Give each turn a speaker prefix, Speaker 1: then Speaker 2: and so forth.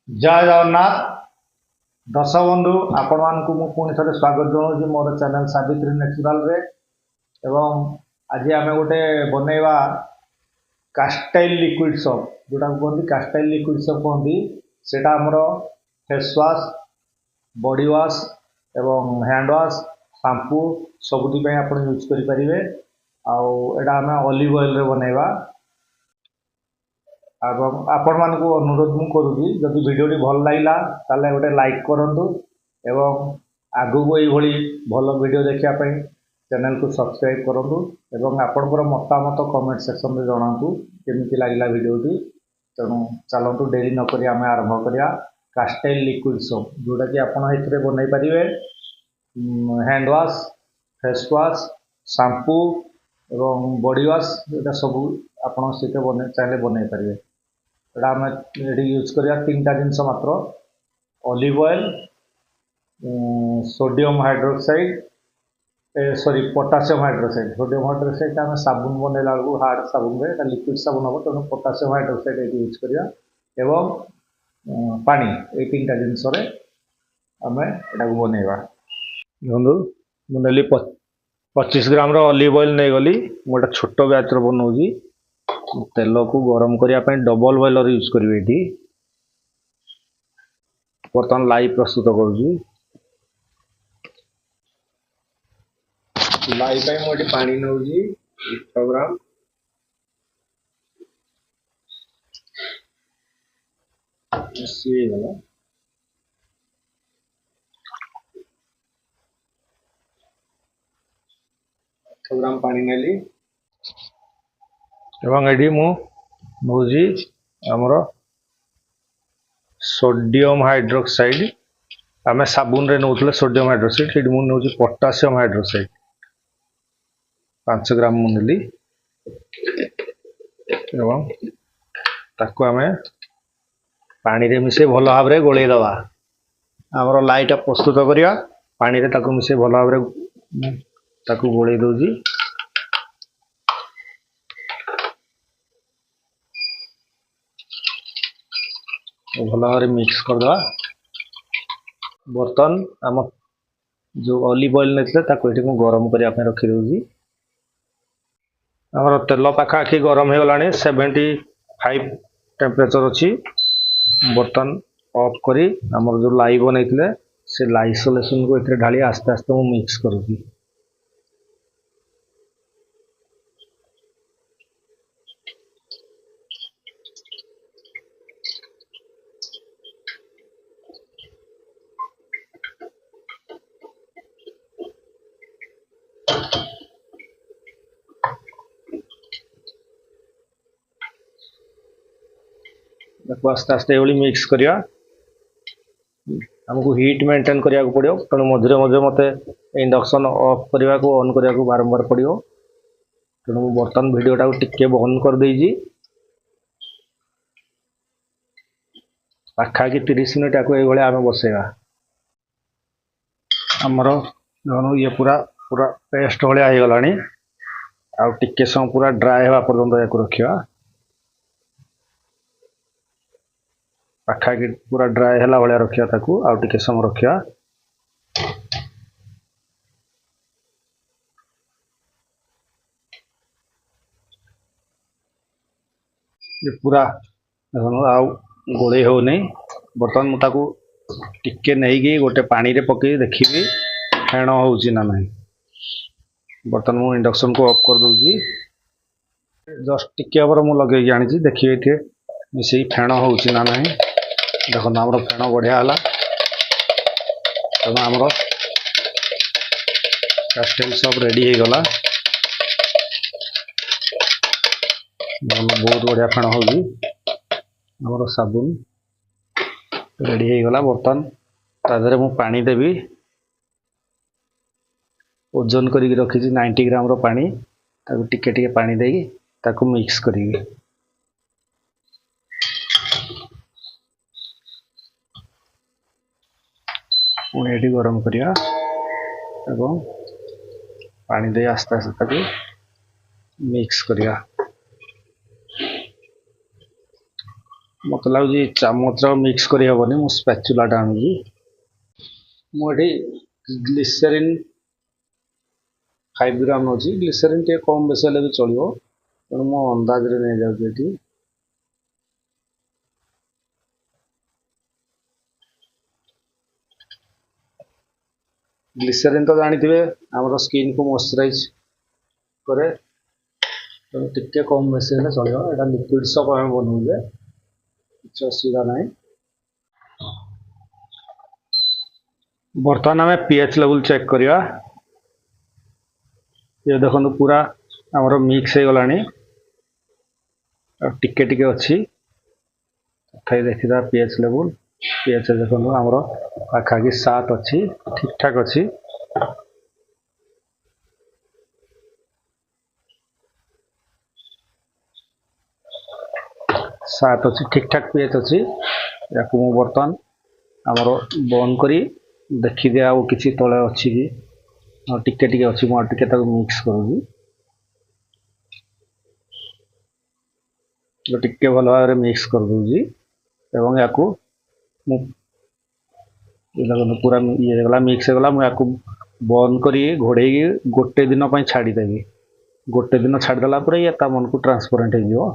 Speaker 1: जय जगन्नाथ दर्शक बंधु आपण मानकु मु पुणी थे स्वागत जनाऊँ मोर चैनल सावित्री नेचुरल रे एवं आज आम गोटे बनैवा कास्टाइल लिक्विड सोप जोटा कहते कास्टाइल लिक्विड सोप कहती सेटा आमर फेस वाश बॉडी वाश एवं हैंड वाश शैम्पू सबुथि आप यूज करें आउ एटा आम ऑलिव ऑयल रे बनैवा आपण मानक अनुरोध मु करुँगी जदि वीडियोटी भल लगा ताले गोटे लाइक करूँ एवं आगू को ये भल वीडियो देखापी चैनल को सब्सक्राइब करूँ एवं आपणकर मतामत कमेंट सेक्शन में जनातु केमी लगला वीडियोटी तेणु चलतु डेरी नक आम आरंभ करिया कास्टाइल लिक्विड सोप जोटा कि आपड़ बनई पारे hand wash face wash shampoo एवं बॉडी वाश यहाँ सब आपड़ सहित चाहिए बनई पारे आम ये यूज करिया तीन टा जिनस मात्र olive oil sodium hydroxide sorry potassium hydroxide sodium hydroxide आम साबुन बनैला बेलू हार्ड साबुन में लिक्विड साबुन हम तेणु पोटासियम हाइड्रोक्साइड ये यूज करिया एवं पानी ये तीन टा जिनस आम यहाँ बनैवा देखो मुझे 25 ग्राम ऑलिव ऑयल नहीं गली गोटे छोट बैच बनाऊँगी तेल को गरम करने डबल बॉयलर यूज करेंगे बर्तमान लाइव प्रस्तुत करुँगी लाइव मुझे पानी नौ 100 ग्राम गला 100 ग्राम पानी नेली एवं ये मुझे आमर सोडियम हाइड्रोक्साइड आम साबुन रे नौले सोडियम हाइड्रोक्साइड ये मुझे पोटासियम हाइड्रोक्साइड 5 ग्राम मुझे एवं ताको आम पानी रे मिसे भल भाव में गोले दवा आमर लाइट प्रस्तुत करिया पानी रे ताको मिसे भल भाव में ताको गोले दौजी भल भाव मिक्स करदे बर्तन आम जो ऑलिव ऑयल नहीं ये गरम करने रखीदे आमर तेल पाखापाखि गरम हो गला 75 टेम्परेचर अच्छी बर्तन ऑफ करी आमर जो लाई बनते से लाइसोलेशन को ये ढाली आस्ते आस्ते मुझे मिक्स करुँगी आस्ते आस्ते ये मिक्स करिया हमको हीट मेंटेन करिया को पड़ियो तेणु मझे मझे मत इंडक्शन ऑफ करने को ऑन करने को बारंबार पड़ियो तेणु बर्तन वीडियोटा को टिके बंद कर देजी पाखापाखि 30 मिनट ये आम बसैवा आमर ये पूरा पूरा पेस्ट भाया हो गलानी आउ टिके समय पूरा ड्राए हवा पर्यंत या रखा पाखापाखि पूरा ड्राए है भाया रखा आउ टिके समय रखा ये पूरा आउ गोले हो नहीं बर्तमान मुझे टिके नहीं गोटे पानी रे पकई देखी फेण होना ना बर्तमान मु इंडक्शन को ऑफ कर दूसरी जस्ट टिके पर मुझे लगे आनी देखिए मिसे फेण होना ना देखो आमर फेण बढ़िया है तेना आमर कास्टाइल सोप रेडी हो गला बहुत बढ़िया फेण होगी आमर साबुन रेडी हो गला बर्तन तादरे मु पानी देवी ओजन करी रखी 90 ग्राम रो पानी ताको टिके टिके पानी देगी ताको मिक्स करी पुणी ये गरम करिया एवं पानी दे आस्ते आस्ते ताको मिक्स करिया मत ମୋତେ ଲାଗୁଛି ଚାମଚ ମିକ୍ସ କରିହେବନି, ମୁଁ ସ୍ପାଚୁଲାଟା ଆଣୁଛି। ମୁଁ ଏଠି ଗ୍ଲିସେରିନ୍ 5 ଗ୍ରାମ ନେଉଛି। ଗ୍ଲିସେରିନ୍ ଟିକେ କମ୍ ବେଶୀ ହେଲେ ବି ଚଳିବ, ତେଣୁ ମୁଁ ଅନ୍ଦାଜରେ ନେଇଯାଉଛି ଏଠି। ଗ୍ଲିସେରିନ୍ ତ ଜାଣିଥିବେ ଆମର ସ୍କିନ୍କୁ ମଶ୍ଚରାଇଜ୍ କରେ, ତେଣୁ ଟିକେ କମ୍ ବେଶୀ ହେଲେ ଚଳିବ। ଏଇଟା ଲିକ୍ୱିଡ଼ ସପ୍ ଆମେ ବନଉଛେ, କିଛି ଅସୁବିଧା ନାହିଁ। ବର୍ତ୍ତମାନ ଆମେ pH ଲେବୁଲ୍ ଚେକ୍ କରିବା। ये देखो पूरा आमर मिक्स हो गलानी, टिके टिके अच्छी तथापि देखा pH लेवल। pH देखो आमर पाखापाखि 7 अच्छी, ठीक ठाक अच्छी। सात अच्छी ठीक ठाक pH अच्छी। या बर्तमान आमर बंद करी देखी दिया किसी तले अच्छी कि टिके टिके अच्छी। मुझे टिके मिक्स करूँगी, टिके भल भाव मिक्स कर दूँगी एवं या पूरा ये गला मिक्स होगा। मुझे बंद करी घोड़े गोटे दिन छाड़देवी। गोटे दिन छाड़देला ये मन को ट्रांसपेरेंट हो